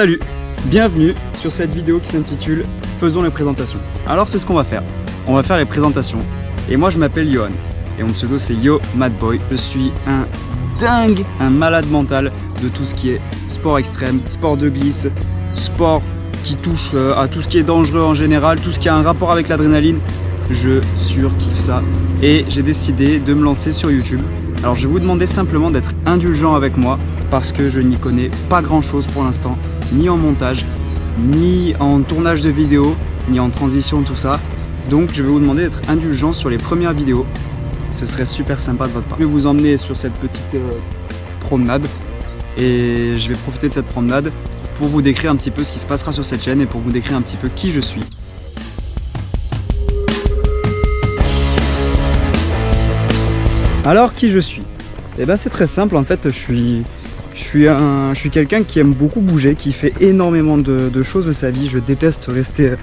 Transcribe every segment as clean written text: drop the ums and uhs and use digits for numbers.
Salut, bienvenue sur cette vidéo qui s'intitule Faisons les présentations. Alors c'est ce qu'on va faire. On va faire les présentations. Et moi je m'appelle Johan. Et mon pseudo c'est Yo Mad Boy. Je suis un dingue, un malade mental de tout ce qui est sport extrême, sport de glisse, sport qui touche à tout ce qui est dangereux en général, tout ce qui a un rapport avec l'adrénaline. Je surkiffe ça. Et j'ai décidé de me lancer sur YouTube. Alors je vais vous demander simplement d'être indulgent avec moi parce que je n'y connais pas grand chose pour l'instant, ni en montage, ni en tournage de vidéos, ni en transition, tout ça. Donc je vais vous demander d'être indulgent sur les premières vidéos. Ce serait super sympa de votre part. Je vais vous emmener sur cette petite promenade et je vais profiter de cette promenade pour vous décrire un petit peu ce qui se passera sur cette chaîne et pour vous décrire un petit peu qui je suis. Alors qui je suis? Eh ben c'est très simple en fait, je suis quelqu'un qui aime beaucoup bouger, qui fait énormément de choses de sa vie. Je déteste rester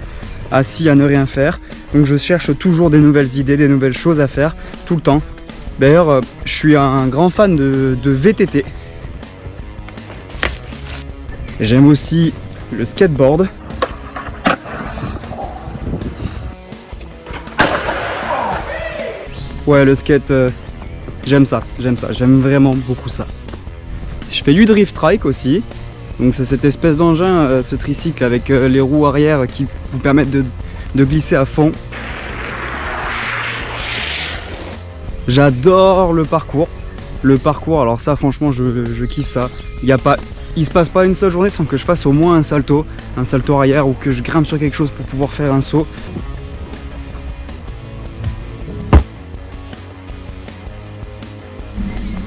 assis à ne rien faire, donc je cherche toujours des nouvelles idées, des nouvelles choses à faire tout le temps. D'ailleurs je suis un grand fan de VTT. J'aime aussi le skateboard. Ouais, le skate, j'aime ça, j'aime vraiment beaucoup ça. Je fais du drift trike aussi, donc c'est cette espèce d'engin, ce tricycle avec les roues arrière qui vous permettent de glisser à fond. J'adore le parcours. Le parcours, alors ça franchement je kiffe ça. Il se passe pas une seule journée sans que je fasse au moins un salto arrière ou que je grimpe sur quelque chose pour pouvoir faire un saut.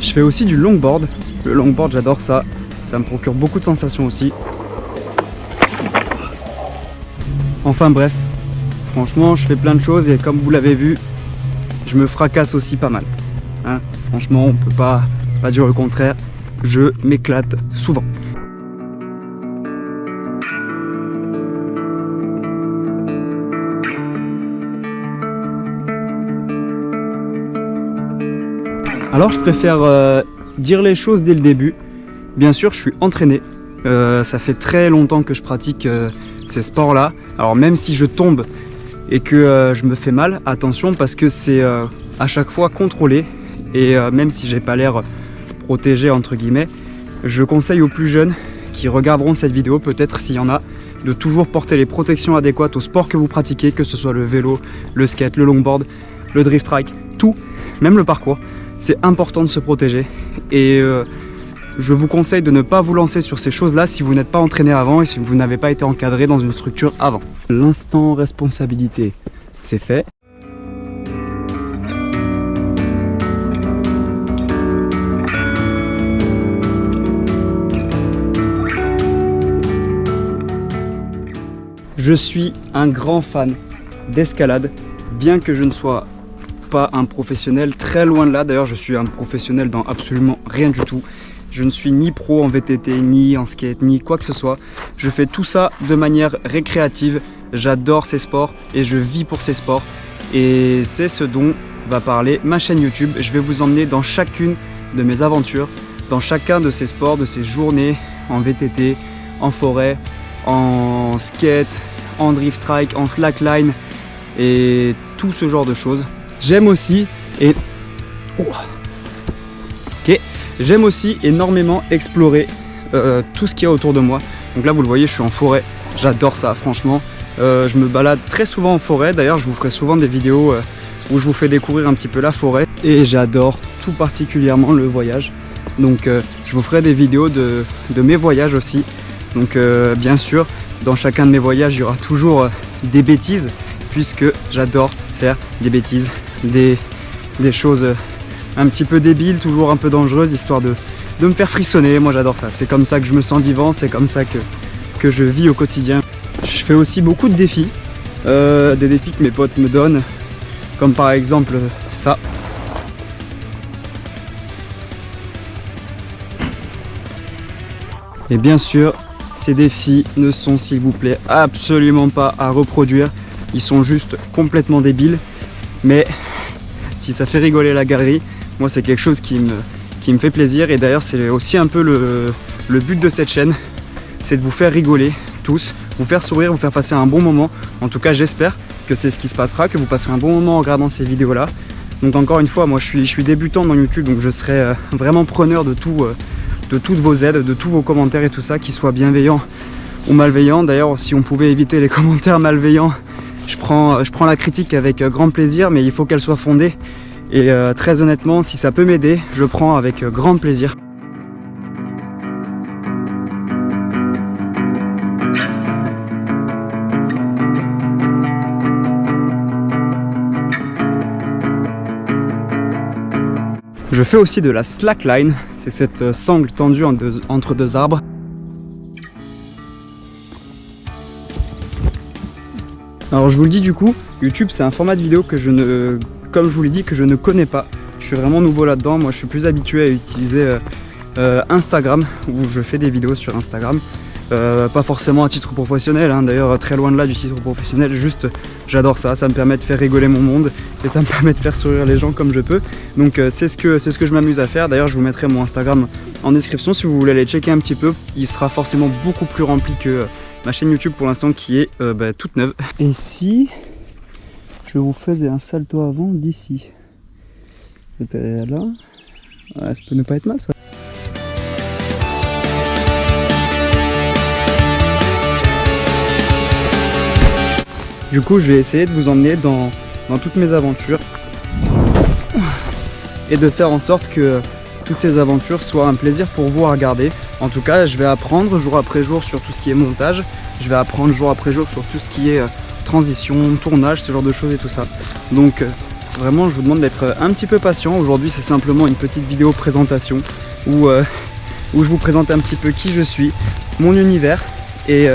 Je fais aussi du longboard. Le longboard, j'adore ça. Ça me procure beaucoup de sensations aussi. Enfin bref, franchement, je fais plein de choses et comme vous l'avez vu, je me fracasse aussi pas mal. Hein, franchement, on peut pas dire le contraire. Je m'éclate souvent. Alors je préfère dire les choses dès le début. Bien sûr je suis entraîné, ça fait très longtemps que je pratique ces sports là. Alors même si je tombe et que je me fais mal, attention parce que c'est à chaque fois contrôlé. Et même si j'ai pas l'air protégé entre guillemets, je conseille aux plus jeunes qui regarderont cette vidéo, peut-être s'il y en a, de toujours porter les protections adéquates au sport que vous pratiquez, que ce soit le vélo, le skate, le longboard, le drift trike, tout, même le parcours. C'est important de se protéger et je vous conseille de ne pas vous lancer sur ces choses-là si vous n'êtes pas entraîné avant et si vous n'avez pas été encadré dans une structure avant. L'instant responsabilité, c'est fait. Je suis un grand fan d'escalade, bien que je ne sois pas un professionnel, très loin de là. D'ailleurs je suis un professionnel dans absolument rien du tout. Je ne suis ni pro en VTT, ni en skate, ni quoi que ce soit. Je fais tout ça de manière récréative. J'adore ces sports et je vis pour ces sports. Et c'est ce dont va parler ma chaîne YouTube. Je vais vous emmener dans chacune de mes aventures, dans chacun de ces sports, de ces journées en VTT, en forêt, en skate, en drift trike, en slackline et tout ce genre de choses. J'aime aussi j'aime aussi énormément explorer tout ce qu'il y a autour de moi. Donc là vous le voyez, je suis en forêt, j'adore ça franchement. Je me balade très souvent en forêt, d'ailleurs je vous ferai souvent des vidéos où je vous fais découvrir un petit peu la forêt. Et j'adore tout particulièrement le voyage. Donc je vous ferai des vidéos de mes voyages aussi. Donc bien sûr, dans chacun de mes voyages il y aura toujours des bêtises, puisque j'adore faire des bêtises. Des choses un petit peu débiles, toujours un peu dangereuses, histoire de me faire frissonner. Moi j'adore ça, c'est comme ça que je me sens vivant, c'est comme ça que je vis au quotidien. Je fais aussi beaucoup de défis, des défis que mes potes me donnent, comme par exemple ça. Et bien sûr, ces défis ne sont s'il vous plaît absolument pas à reproduire, ils sont juste complètement débiles. Mais si ça fait rigoler la galerie, moi c'est quelque chose qui me fait plaisir. Et d'ailleurs c'est aussi un peu le but de cette chaîne, c'est de vous faire rigoler tous, vous faire sourire, vous faire passer un bon moment. En tout cas, j'espère que c'est ce qui se passera, que vous passerez un bon moment en regardant ces vidéos-là. Donc encore une fois, moi je suis débutant dans YouTube, donc je serai vraiment preneur de toutes vos aides, de tous vos commentaires et tout ça, qu'ils soient bienveillants ou malveillants. D'ailleurs, si on pouvait éviter les commentaires malveillants, je prends la critique avec grand plaisir, mais il faut qu'elle soit fondée. Et très honnêtement, si ça peut m'aider, je prends avec grand plaisir. Je fais aussi de la slackline, c'est cette sangle tendue entre deux arbres. Alors je vous le dis du coup, YouTube c'est un format de vidéo que comme je vous l'ai dit, que je ne connais pas. Je suis vraiment nouveau là-dedans, moi je suis plus habitué à utiliser Instagram, où je fais des vidéos sur Instagram. Pas forcément à titre professionnel, hein. D'ailleurs très loin de là du titre professionnel, juste j'adore ça, ça me permet de faire rigoler mon monde et ça me permet de faire sourire les gens comme je peux. Donc c'est ce que je m'amuse à faire. D'ailleurs je vous mettrai mon Instagram en description si vous voulez aller checker un petit peu. Il sera forcément beaucoup plus rempli que ma chaîne YouTube pour l'instant qui est toute neuve. Et si je vous faisais un salto avant d'ici, c'était là, ouais, ça peut ne pas être mal ça. Du coup, je vais essayer de vous emmener dans toutes mes aventures et de faire en sorte que toutes ces aventures soient un plaisir pour vous à regarder. En tout cas, je vais apprendre jour après jour sur tout ce qui est montage. Je vais apprendre jour après jour sur tout ce qui est transition, tournage, ce genre de choses et tout ça. Donc vraiment, je vous demande d'être un petit peu patient. Aujourd'hui, c'est simplement une petite vidéo présentation où je vous présente un petit peu qui je suis, mon univers, et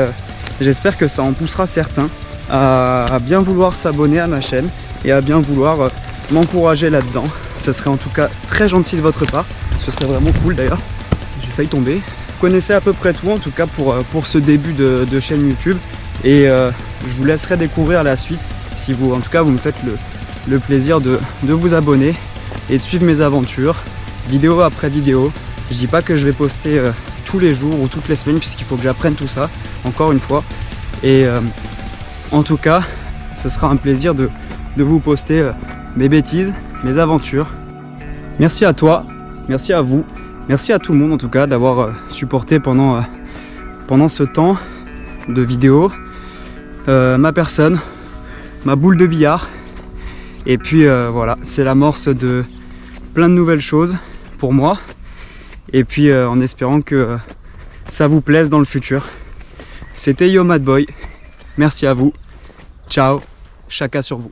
j'espère que ça en poussera certains à bien vouloir s'abonner à ma chaîne et à bien vouloir m'encourager là-dedans. Ce serait en tout cas très gentil de votre part, ce serait vraiment cool d'ailleurs. J'ai failli tomber. Vous connaissez à peu près tout en tout cas pour ce début de chaîne YouTube, et je vous laisserai découvrir la suite si vous, en tout cas, vous me faites le plaisir de vous abonner et de suivre mes aventures, vidéo après vidéo. Je dis pas que je vais poster tous les jours ou toutes les semaines, puisqu'il faut que j'apprenne tout ça, encore une fois. Et en tout cas, ce sera un plaisir de vous poster mes bêtises, mes aventures. Merci à toi, merci à vous, merci à tout le monde en tout cas d'avoir supporté pendant ce temps de vidéo ma personne, ma boule de billard. Et puis voilà, c'est l'amorce de plein de nouvelles choses pour moi. Et puis en espérant que ça vous plaise dans le futur. C'était Yo Mad Boy. Merci à vous. Ciao. Chacun sur vous.